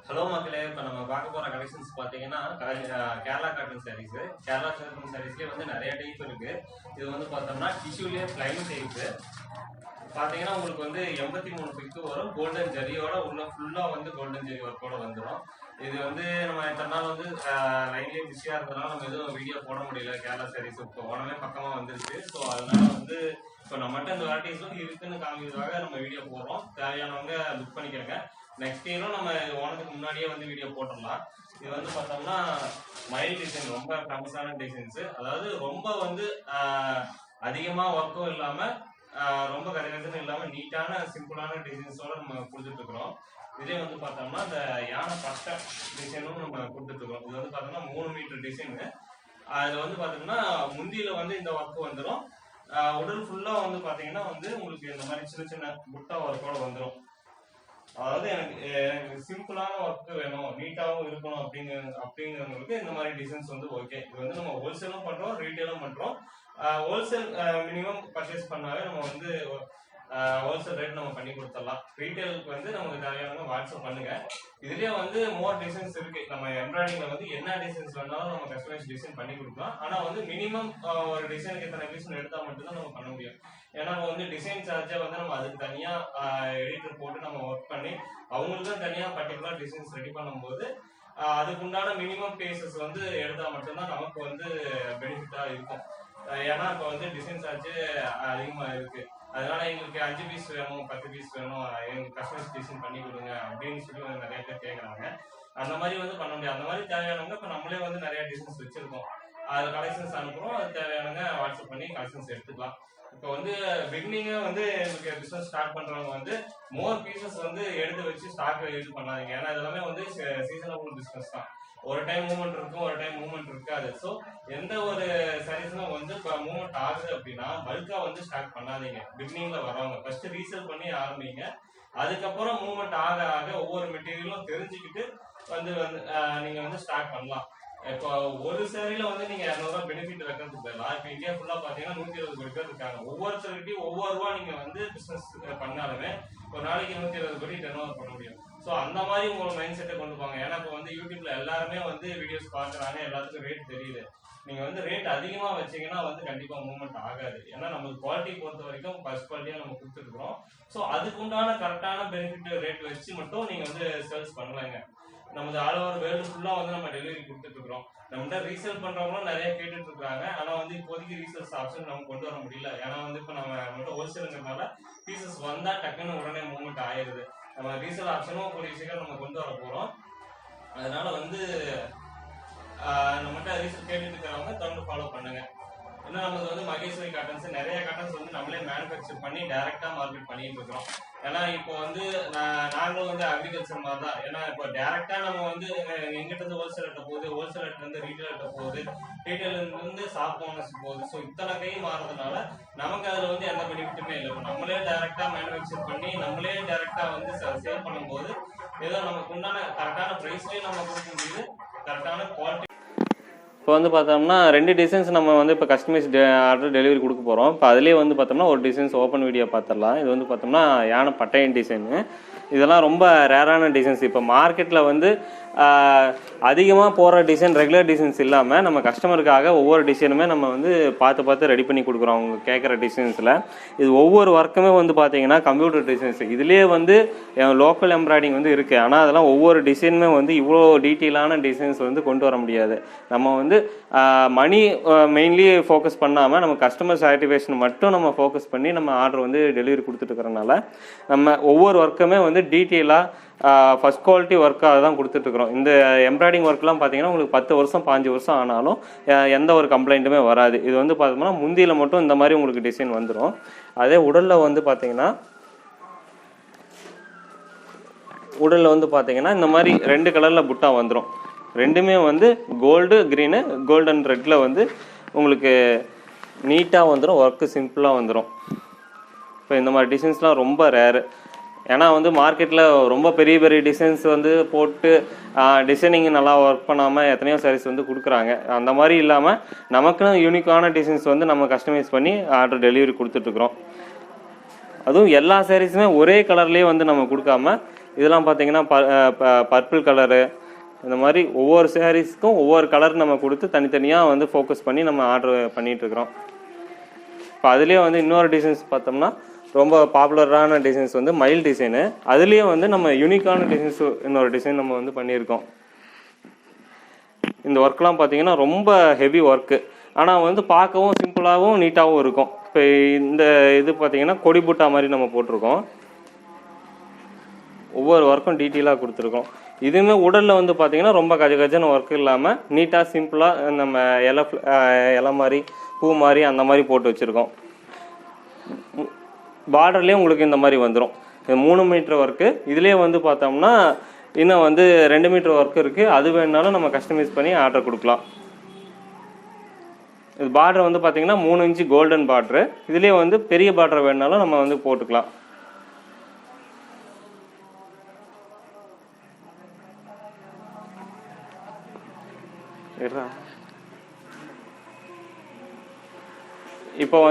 Hello மக்களே, இப்போ நம்ம பார்க்க போற கலெக்ஷன்ஸ் பார்த்தீங்கன்னா கேரளா காட்டன் சாரீஸ். கேரளா காட்டன் சாரீஸ்லேயே வந்து நிறைய டைப் இருக்கு. இது வந்து பார்த்தோம்னா டிஷ்யூலேயே பிளைன் டைப் பார்த்தீங்கன்னா உங்களுக்கு வந்து 83 பிக்கு வரும். கோல்டன் ஜரியோட உள்ள ஃபுல்லாக வந்து கோல்டன் ஜரி ஒர்க்கோட வந்துடும். இது வந்து நம்ம இத்தனை நாள் வந்து லைன்லேயே பிஸியாக இருந்ததுனால நம்ம எதுவும் வீடியோ போட முடியல. கேரளா சாரீஸ் இப்போ உடனே பக்கமாக வந்துருச்சு. ஸோ அதனால வந்து இப்போ நம்மகிட்ட இந்த வெரைட்டிஸ் வந்து இருக்குன்னு காமிக்கிறதுக்காக நம்ம வீடியோ போடுறோம். தேவையானவங்க புக் பண்ணிக்கிறங்க. நெக்ஸ்ட் இயரும் நம்ம ஓனத்துக்கு முன்னாடியே வந்து வீடியோ போட்டுடலாம். இது வந்து பார்த்தோம்னா மைல் டிசைன், ரொம்ப ஃபேமஸான டிசைன்ஸ். அதாவது ரொம்ப வந்து அதிகமாக ஒர்க்கும் இல்லாமல் ரொம்ப கரைகன்னு இல்லாமல் நீட்டான சிம்பிளான டிசைன்ஸோட நம்ம கொடுத்துட்டு இருக்கிறோம். இதே வந்து பார்த்தோம்னா இந்த யானை பட்டை டிசைனும் நம்ம கொடுத்துட்டு இருக்கிறோம். இது வந்து பார்த்தோம்னா 3 மீட்டர் டிசைனு. அதில் வந்து பார்த்தோம்னா முந்தியில் வந்து இந்த ஒர்க் வந்துடும். உடல் ஃபுல்லாக வந்து பார்த்தீங்கன்னா வந்து உங்களுக்கு இந்த மாதிரி சின்ன சின்ன புட்டா ஒர்க்கோட வந்துடும். அதாவது எனக்கு சிம்பிளான ஒர்க் வேணும், நீட்டாகவும் இருக்கணும் அப்படிங்கிறவங்களுக்கு இந்த மாதிரி டிசைன்ஸ் வந்து ஓகே. இது வந்து நம்ம ஹோல்சேலும் பண்றோம், ரீட்டைலும் பண்றோம். ஹோல்சேல் மினிமம் பர்ச்சேஸ் பண்ணாவே நம்ம வந்து ஹோல்சேல் ரேட் நம்ம பண்ணி கொடுத்துடலாம். ரீட்டைலுக்கு வந்து நமக்கு தேவையான வாட்ஸ்அப் பண்ணுங்க. இதுலயே வந்து மோர் டிசைன்ஸ் இருக்கு. நம்ம எம்ப்ராய்டிங்ல வந்து என்ன டிசைன்ஸ் வேணாலும் நம்ம கஸ்டமைஸ் டிசைன் பண்ணி கொடுக்கலாம். ஆனா வந்து மினிமம் ஒரு டிசைனுக்கு எத்தனை பீஸ் எடுத்தா மட்டும்தான் நம்ம பண்ண முடியும். ஏன்னா வந்து டிசைன் சார்ஜை வந்து நம்ம அதுக்கு தனியா எடிட்டர் போட்டு நம்ம ஒர்க் பண்ணி அவங்களுக்கு தனியா பர்டிகுலர் டிசைன்ஸ் ரெடி பண்ணும்போது அதுக்குண்டான மினிமம் பேசஸ் வந்து எடுத்தா மட்டும்தான் நமக்கு வந்து பெனிஃபிட்டா இருக்கும். ஏன்னா இப்போ வந்து டிசைன் சார்ஜ் அதிகமா இருக்கு. அதனால எங்களுக்கு 5 பீஸ் வேணும், 10 பீஸ் வேணும், எங்களுக்கு கஸ்டமைஸ் டிசைன் பண்ணி கொடுங்க அப்படின்னு சொல்லி வந்து நிறைய பேர் கேட்குறாங்க. அந்த மாதிரி வந்து பண்ண முடியாது. அந்த மாதிரி தேவையானவங்க இப்போ நம்மளே வந்து நிறைய டிசைன்ஸ் வச்சிருக்கோம். அது கலெக்ஷன்ஸ் அனுப்புறோம். அது தேவையானவங்க வாட்ஸ்அப் பண்ணி கலெக்ஷன்ஸ் எடுத்துக்கலாம். இப்போ வந்து பிகினிங்கே வந்து எனக்கு பிசினஸ் ஸ்டார்ட் பண்றவங்க வந்து மோர் பீசஸ் வந்து எடுத்து வச்சு ஸ்டாக் இது பண்ணாதீங்க. ஏன்னா இதெல்லாமே வந்து சீசனபிள் பிசினஸ் தான். ஒரு டைம் மூவ்மெண்ட் இருக்கும், ஒரு டைம் மூவ்மெண்ட் இருக்காது. ஸோ எந்த ஒரு சாரீஸ்லாம் வந்து இப்போ மூவ்மெண்ட் ஆகுது அப்படின்னா பல்கா வந்து ஸ்டார்ட் பண்ணாதீங்க. பிகினிங்ல வரவங்க ஃபர்ஸ்ட் ரீசேல் பண்ணி ஆரம்பிங்க. அதுக்கப்புறம் மூவ்மெண்ட் ஆக ஆக ஒவ்வொரு மெட்டீரியலும் தெரிஞ்சுக்கிட்டு வந்து நீங்க வந்து ஸ்டார்ட் பண்ணலாம். இப்போ ஒரு சேரீல வந்து நீங்க 200 ரூபாய் பெனிஃபிட் வைக்கிறதுக்கு பதிலாக இப்போ இந்தியா ஃபுல்லா பாத்தீங்கன்னா 120 பேர் இருக்காங்க. ஒவ்வொருத்தருக்கிட்டையும் ஒவ்வொரு ரூபா நீங்க வந்து பிசினஸ் பண்ணாலுமே ஒரு நாளைக்கு 120 கோடி டர்ன் ஓவர் பண்ண முடியும். ஸோ அந்த மாதிரி உங்களோட மைண்ட் செட்டை கொண்டு போங்க. ஏன்னா இப்போ வந்து யூடியூப்ல எல்லாருமே வந்து வீடியோஸ் பாக்குறாங்க, எல்லாத்துக்கும் ரேட் தெரியுது. நீங்க வந்து ரேட் அதிகமா வச்சீங்கன்னா வந்து கண்டிப்பா மூவ்மெண்ட் ஆகாது. ஏன்னா நமக்கு குவாலிட்டி பொறுத்த வரைக்கும் ஃபர்ஸ்ட் குவாலிட்டியா நம்ம கொடுத்துட்டு இருக்கோம். ஸோ அதுக்குண்டான கரெக்டான பெனிஃபிட் ரேட் வச்சு மட்டும் நீங்க வந்து சேல்ஸ் பண்ணலாங்க. நமது ஆல் ஓவர் வேர்ல்டு ஃபுல்லா வந்து நம்ம டெலிவரி கொடுத்துட்டு இருக்கிறோம். நம்மகிட்ட ரீசேல் பண்றவங்களும் நிறைய கேட்டுட்டு இருக்காங்க. ஆனா வந்து இப்போதைக்கு ரீசேல்ஸ் ஆப்ஷன் நம்ம கொண்டு வர முடியல. ஏன்னா வந்து இப்போ நம்ம மட்டும் ஹோல்சேலுங்கிறதுனால பீசஸ் வந்தா டக்குன்னு உடனே மூவ்மெண்ட் ஆயிருது. நம்ம ரீசேல் ஆப்ஷனும் கூடிய சீக்கிரம் நம்ம கொண்டு வர போறோம். அதனால வந்து நம்மகிட்ட ரீசேல் கேட்டுட்டு இருக்கிறவங்க தொடர்ந்து ஃபாலோ பண்ணுங்க. ஏன்னா நமக்கு வந்து மகேஸ்வரி காட்டன்ஸ் நிறைய காட்டன்ஸ் வந்து நம்மளே மேனுஃபேக்சர் பண்ணி டைரக்டா மார்க்கெட் பண்ணிட்டு இருக்கிறோம். ஏன்னா இப்போ வந்து நாங்களும் வந்து அக்ரிகல்ச்சர் மாதிரி தான். ஏன்னா இப்போ டைரக்டா நம்ம வந்து எங்கிட்ட இருந்து ஹோல்சேலர்கிட்ட போகுது, ஹோல்சேலர்கிட்ட இருந்து ரீட்டைலர்கிட்ட போகுது, ரீட்டைலர்ல இருந்து ஷாப் ஓனர்ஸ் போகுது. ஸோ இத்தனை கை மாறதுனால நமக்கு அதுல வந்து எந்த பெனிஃபிட்டுமே இல்லை. இப்போ நம்மளே டைரக்டா மேனுஃபேக்சர் பண்ணி நம்மளே டைரக்டா வந்து சேல் பண்ணும்போது ஏதோ நமக்கு உண்டான கரெக்டான ப்ரைஸ்லயும் நம்ம கொடுக்க முடியுது, கரெக்டான குவாலிட்டி. இப்போ வந்து பார்த்தோம்னா 2 டிசைன்ஸ் நம்ம வந்து இப்போ கஸ்டமைஸ் ஆர்டர் டெலிவரி கொடுக்க போகிறோம். இப்போ அதிலே வந்து பார்த்தோம்னா ஒரு டிசைன்ஸ் ஓப்பன் வீடியோ பார்த்துடலாம். இது வந்து பார்த்தோம்னா யானை பட்டையன் டிசைனு. இதெல்லாம் ரொம்ப ரேரான டிசைன்ஸ். இப்போ மார்க்கெட்டில் வந்து அதிகமாக போகிற டிசைன் ரெகுலர் டிசைன்ஸ் இல்லாமல் நம்ம கஸ்டமருக்காக ஒவ்வொரு டிசைனுமே நம்ம வந்து பார்த்து ரெடி பண்ணி கொடுக்குறோம் அவங்க கேட்குற டிசைன்ஸில். இது ஒவ்வொரு ஒர்க்குமே வந்து பார்த்தீங்கன்னா கம்ப்யூட்டர் டிசைன்ஸ். இதுலேயே வந்து லோக்கல் எம்ப்ராய்டிங் வந்து இருக்குது. ஆனால் அதெல்லாம் ஒவ்வொரு டிசைனுமே வந்து இவ்வளோ டீட்டெயிலான டிசைன்ஸ் வந்து கொண்டு வர முடியாது. நம்ம வந்து மணி மெயின்லி ஃபோக்கஸ் பண்ணாமல் நம்ம கஸ்டமர் சாட்டிஸ்ஃபேக்ஷன் மட்டும் நம்ம ஃபோக்கஸ் பண்ணி நம்ம ஆர்டர் வந்து டெலிவரி கொடுத்துட்டு இருக்கிறனால நம்ம ஒவ்வொரு ஒர்க்குமே வந்து டீட்டெயிலாக ஃபர்ஸ்ட் குவாலிட்டி ஒர்க்காக தான் கொடுத்துட்ருக்குறோம். இந்த எம்ப்ராய்டிங் ஒர்க்லாம் பார்த்தீங்கன்னா உங்களுக்கு 10 வருஷம் 5 வருஷம் ஆனாலும் எந்த ஒரு கம்ப்ளைண்ட்டுமே வராது. இது வந்து பார்த்தோம்னா முந்தியில் மட்டும் இந்த மாதிரி உங்களுக்கு டிசைன் வந்துடும். அதே உடலில் வந்து பார்த்தீங்கன்னா இந்த மாதிரி 2 கலரில் புட்டா வந்துடும். ரெண்டுமே வந்து கோல்டு க்ரீனு, கோல்டன் ரெட்டில் வந்து உங்களுக்கு நீட்டாக வந்துடும். ஒர்க்கு சிம்பிளாக வந்துடும். இப்போ இந்த மாதிரி டிசைன்ஸ்லாம் ரொம்ப ரேரு. ஏன்னா வந்து மார்க்கெட்டில் ரொம்ப பெரிய பெரிய டிசைன்ஸ் வந்து போட்டு டிசைனிங் நல்லா ஒர்க் பண்ணாமல் எத்தனையோ சாரீஸ் வந்து கொடுக்குறாங்க. அந்த மாதிரி இல்லாமல் நமக்குன்னு யூனிக்கான டிசைன்ஸ் வந்து நம்ம கஸ்டமைஸ் பண்ணி ஆர்டர் டெலிவரி கொடுத்துட்ருக்குறோம். அதுவும் எல்லா சாரீஸுமே ஒரே கலர்லேயே வந்து நம்ம கொடுக்காம இதெல்லாம் பார்த்தீங்கன்னா பர்பிள் கலரு, இந்த மாதிரி ஒவ்வொரு சாரீஸ்க்கும் ஒவ்வொரு கலர் நம்ம கொடுத்து தனித்தனியாக வந்து ஃபோக்கஸ் பண்ணி நம்ம ஆர்டர் பண்ணிகிட்ருக்குறோம். இப்போ அதுலேயே வந்து இன்னொரு டிசைன்ஸ் பார்த்தோம்னா ரொம்ப பாப்புலரான டிசைன்ஸ் வந்து மயில் டிசைனு. அதுலேயே வந்து நம்ம யூனிக்கான டிசைன்ஸ் இன்னொரு டிசைன் நம்ம வந்து பண்ணியிருக்கோம். இந்த ஒர்க்லாம் பார்த்தீங்கன்னா ரொம்ப ஹெவி ஒர்க்கு, ஆனால் வந்து பார்க்கவும் சிம்பிளாகவும் நீட்டாகவும் இருக்கும். இப்போ இந்த இது பார்த்தீங்கன்னா கொடி புட்டா மாதிரி நம்ம போட்டிருக்கோம். ஒவ்வொரு ஒர்க்கும் டீட்டெயிலாக கொடுத்துருக்கோம். இதுவுமே உடலில் வந்து பார்த்தீங்கன்னா ரொம்ப கஜன்னு ஒர்க் இல்லாமல் நீட்டாக சிம்பிளாக நம்ம இலை மாதிரி பூ மாதிரி அந்த மாதிரி போட்டு வச்சுருக்கோம். பார்டர்லேயே உங்களுக்கு இந்த மாதிரி வந்துடும். 3 மீட்டர் ஒர்க்கு. இதுலேயே வந்து பார்த்தோம்னா இன்னும் வந்து 2 மீட்டர் ஒர்க் இருக்குது. அது வேணுனாலும் நம்ம கஸ்டமைஸ் பண்ணி ஆர்டர் கொடுக்கலாம். இது பார்டர் வந்து பார்த்தீங்கன்னா 3 இன்ச்சு கோல்டன் பார்டரு. இதுலேயே வந்து பெரிய பார்டர் வேணுனாலும் நம்ம வந்து போட்டுக்கலாம். இப்போ வந்து